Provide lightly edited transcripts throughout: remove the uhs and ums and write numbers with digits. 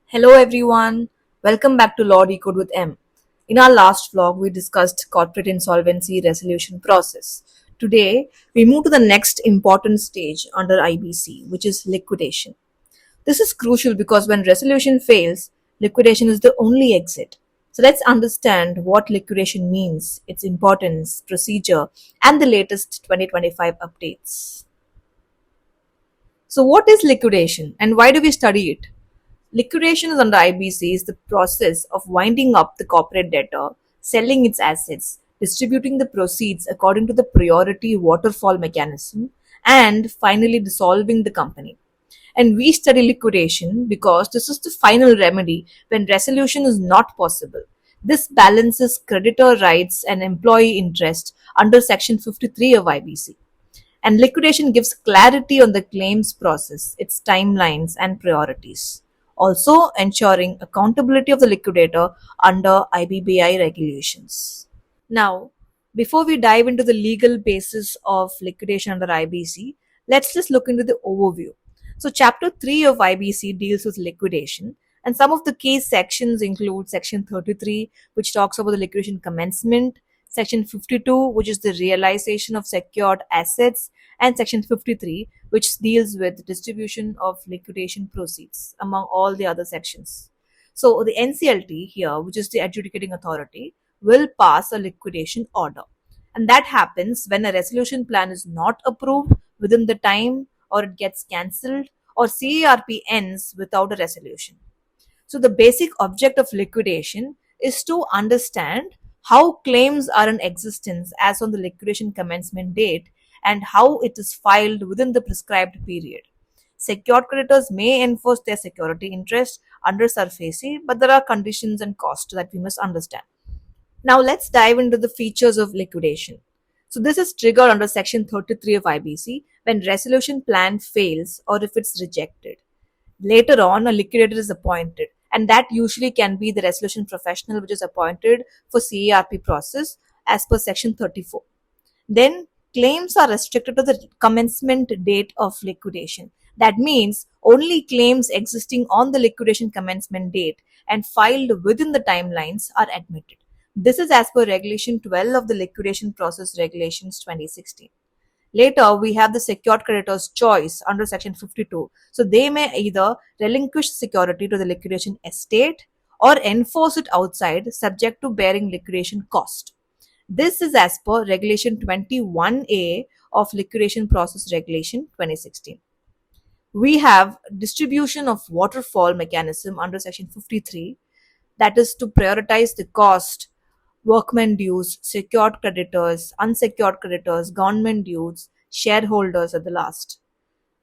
Hello everyone, welcome back to Law Decode with M. In our last vlog, we discussed corporate insolvency resolution process. Today, we move to the next important stage under IBC, which is liquidation. This is crucial because when resolution fails, liquidation is the only exit. So let's understand what liquidation means, its importance, procedure, and the latest 2025 updates. So what is liquidation and why do we study it? Liquidation is under IBC is the process of winding up the corporate debtor, selling its assets, distributing the proceeds according to the priority waterfall mechanism, and finally dissolving the company. And we study liquidation because this is the final remedy when resolution is not possible. This balances creditor rights and employee interest under Section 53 of IBC. And liquidation gives clarity on the claims process, its timelines, and priorities. Also, ensuring accountability of the liquidator under IBBI regulations. Now, before we dive into the legal basis of liquidation under IBC, let's just look into the overview. So, Chapter 3 of IBC deals with liquidation, and some of the key sections include Section 33, which talks about the liquidation commencement, Section 52, which is the realization of secured assets, and Section 53, which deals with distribution of liquidation proceeds, among all the other sections. So, the NCLT here, which is the adjudicating authority, will pass a liquidation order. And that happens when a resolution plan is not approved within the time, or it gets cancelled, or CARP ends without a resolution. So, the basic object of liquidation is to understand how claims are in existence as on the liquidation commencement date and how it is filed within the prescribed period. Secured creditors may enforce their security interest under SARFAESI, but there are conditions and costs that we must understand. Now let's dive into the features of liquidation. So this is triggered under Section 33 of IBC when resolution plan fails or if it's rejected. Later on, a liquidator is appointed, and that usually can be the resolution professional which is appointed for CARP process as per Section 34. Then claims are restricted to the commencement date of liquidation. That means only claims existing on the liquidation commencement date and filed within the timelines are admitted. This is as per Regulation 12 of the Liquidation Process Regulations 2016. Later, we have the secured creditor's choice under Section 52. So they may either relinquish security to the liquidation estate or enforce it outside, subject to bearing liquidation cost. This is as per Regulation 21A of Liquidation Process Regulation 2016. We have distribution of waterfall mechanism under Section 53, that is to prioritize the cost, workmen dues, secured creditors, unsecured creditors, government dues, shareholders at the last.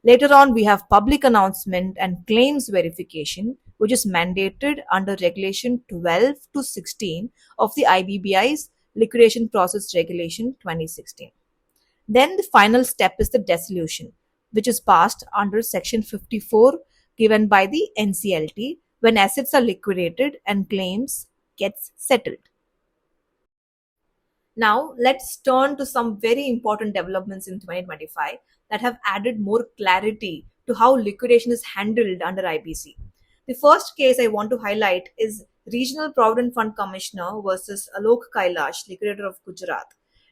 Later on, we have public announcement and claims verification, which is mandated under Regulation 12 to 16 of the IBBI's Liquidation Process Regulation 2016. Then the final step is the dissolution, which is passed under Section 54 given by the NCLT when assets are liquidated and claims gets settled. Now, let's turn to some very important developments in 2025 that have added more clarity to how liquidation is handled under IBC. The first case I want to highlight is Regional Provident Fund Commissioner versus Alok Kailash, liquidator of Gujarat,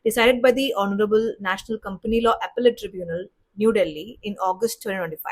decided by the Honorable National Company Law Appellate Tribunal, New Delhi, in August 2025.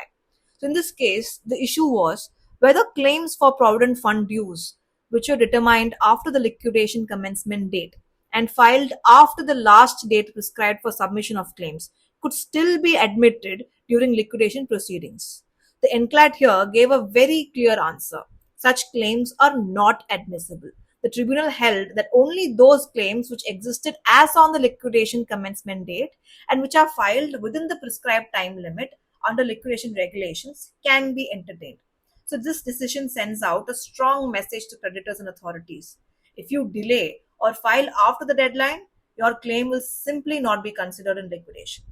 So, in this case, the issue was whether claims for Provident Fund dues, which were determined after the liquidation commencement date and filed after the last date prescribed for submission of claims, could still be admitted during liquidation proceedings. The NCLAT here gave a very clear answer. Such claims are not admissible. The tribunal held that only those claims which existed as on the liquidation commencement date and which are filed within the prescribed time limit under liquidation regulations can be entertained. So this decision sends out a strong message to creditors and authorities. If you delay or file after the deadline, your claim will simply not be considered in liquidation.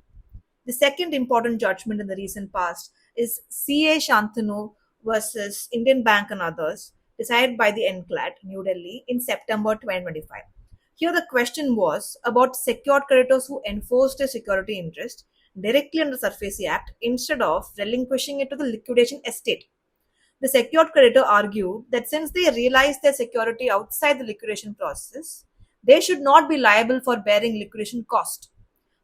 The second important judgment in the recent past is CA Shantanu versus Indian Bank and others, decided by the NCLAT, New Delhi, in September 2025. Here, the question was about secured creditors who enforced a security interest directly under the SARFAESI Act instead of relinquishing it to the liquidation estate. The secured creditor argued that since they realized their security outside the liquidation process, they should not be liable for bearing liquidation cost.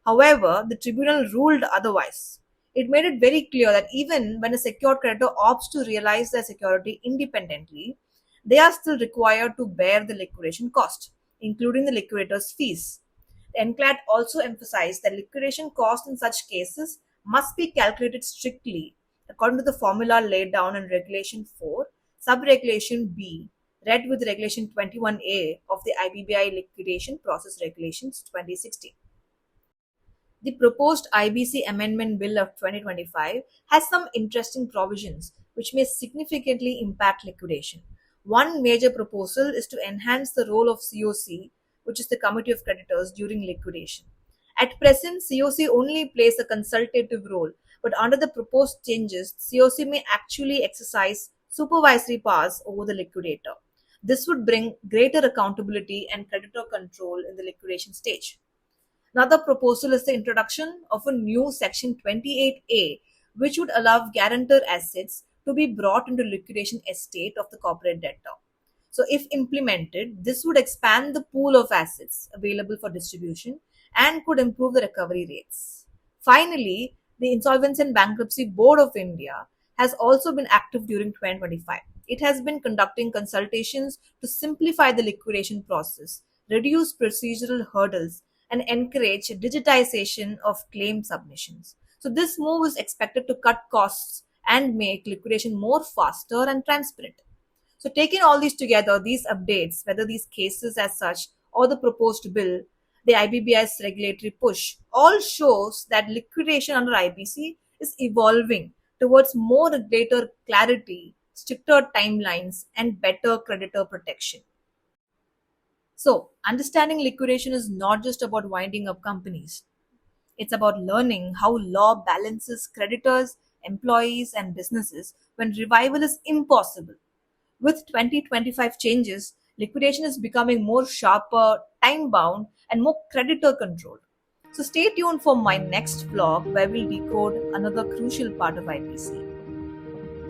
However, the tribunal ruled otherwise. It made it very clear that even when a secured creditor opts to realize their security independently, they are still required to bear the liquidation cost, including the liquidator's fees. The NCLAT also emphasized that liquidation cost in such cases must be calculated strictly according to the formula laid down in Regulation 4, Sub-Regulation B, read with Regulation 21A of the IBBI Liquidation Process Regulations 2016. The proposed IBC Amendment Bill of 2025 has some interesting provisions which may significantly impact liquidation. One major proposal is to enhance the role of COC, which is the Committee of Creditors, during liquidation. At present, COC only plays a consultative role, but under the proposed changes, COC may actually exercise supervisory powers over the liquidator. This would bring greater accountability and creditor control in the liquidation stage. Another proposal is the introduction of a new Section 28A, which would allow guarantor assets to be brought into liquidation estate of the corporate debtor. So, if implemented, this would expand the pool of assets available for distribution and could improve the recovery rates. Finally, the Insolvency and Bankruptcy Board of India has also been active during 2025. It has been conducting consultations to simplify the liquidation process, reduce procedural hurdles, and encourage digitization of claim submissions. So, this move is expected to cut costs and make liquidation more faster and transparent. So, taking all these together, these updates, whether these cases as such or the proposed bill, the IBBI's regulatory push, all shows that liquidation under IBC is evolving towards more greater clarity, stricter timelines, and better creditor protection. So, understanding liquidation is not just about winding up companies. It's about learning how law balances creditors, employees, and businesses when revival is impossible. With 2025 changes, liquidation is becoming more sharper, time bound, and more creditor controlled. So stay tuned for my next vlog where we'll decode another crucial part of IPC.